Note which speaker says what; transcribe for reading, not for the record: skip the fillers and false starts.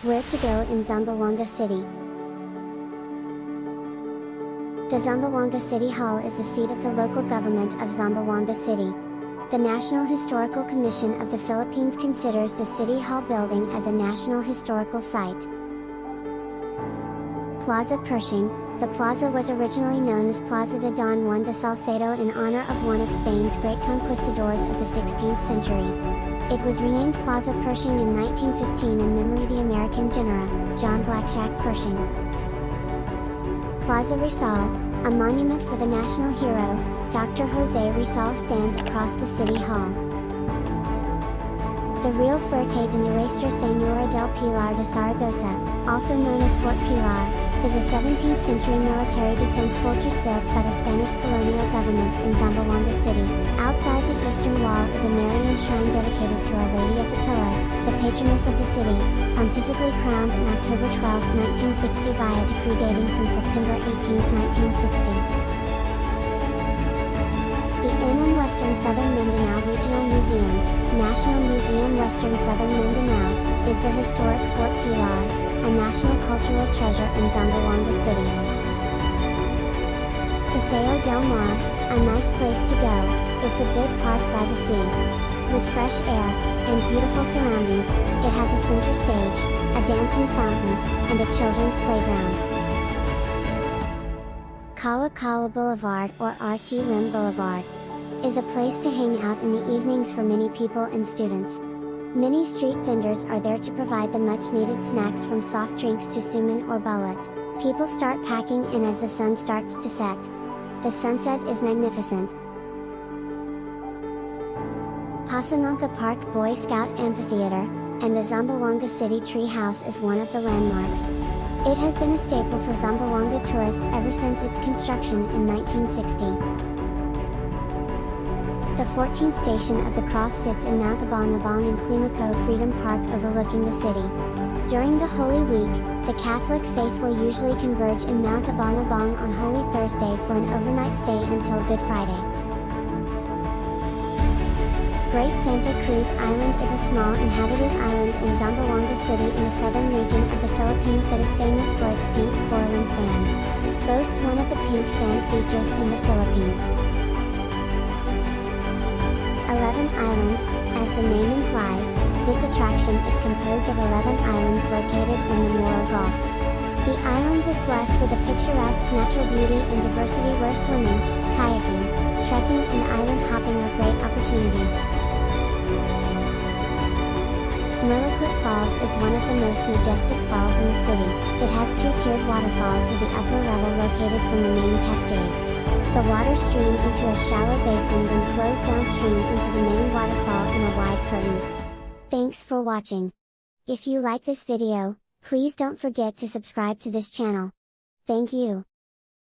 Speaker 1: Where to go in Zamboanga City? The Zamboanga City Hall is the seat of the local government of Zamboanga City. The National Historical Commission of the Philippines considers the City Hall building as a National Historical Site. Plaza Pershing. The plaza was originally known as Plaza de Don Juan de Salcedo in honor of one of Spain's great conquistadors of the 16th century. It was renamed Plaza Pershing in 1915 in memory of the American general, John Blackshack Pershing. Plaza Rizal, a monument for the national hero, Dr. Jose Rizal stands across the City Hall. The Real Fuerte de Nuestra Señora del Pilar de Zaragoza, also known as Fort Pilar, is a 17th century military defense fortress built by the Spanish colonial government in Zamboanga City. Outside the eastern wall is a Marian shrine dedicated to Our Lady of the Pillar, the patroness of the city, pontifically crowned on October 12, 1960 via decree dating from September 18, 1960. The Inn and Western Southern Mindanao Regional Museum, National Museum Western Southern Mindanao, is the historic Fort Pilar, a national cultural treasure in Zamboanga City. Paseo del Mar, a nice place to go. It's a big park by the sea. With fresh air, and beautiful surroundings, it has a center stage, a dancing fountain, and a children's playground. Chavacano Boulevard or RT Lim Boulevard is a place to hang out in the evenings for many people and students. Many street vendors are there to provide the much needed snacks from soft drinks to suman or bullet. People start packing in as the sun starts to set. The sunset is magnificent. Pasananca Park Boy Scout Amphitheater, and the Zamboanga City Tree House is one of the landmarks. It has been a staple for Zamboanga tourists ever since its construction in 1960. The 14th station of the cross sits in Mount Abong in Climaco Freedom Park overlooking the city. During the Holy Week, the Catholic faithful usually converge in Mount Abong on Holy Thursday for an overnight stay until Good Friday. Great Santa Cruz Island is a small inhabited island in Zamboanga City in the southern region of the Philippines that is famous for its pink coralline sand. Boasts one of the pink sand beaches in the Philippines. 11 Islands, as the name implies, this attraction is composed of 11 islands located in the Moro Gulf. The islands is blessed with a picturesque natural beauty and diversity where swimming, kayaking, trekking and island hopping are great opportunities. Merliquet Falls is one of the most majestic falls in the city. It has two-tiered waterfalls with the upper level located from the main cascade. The water streams into a shallow basin then flows downstream into the main waterfall in a wide curtain. Thanks for watching. If you like this video, please don't forget to subscribe to this channel. Thank you.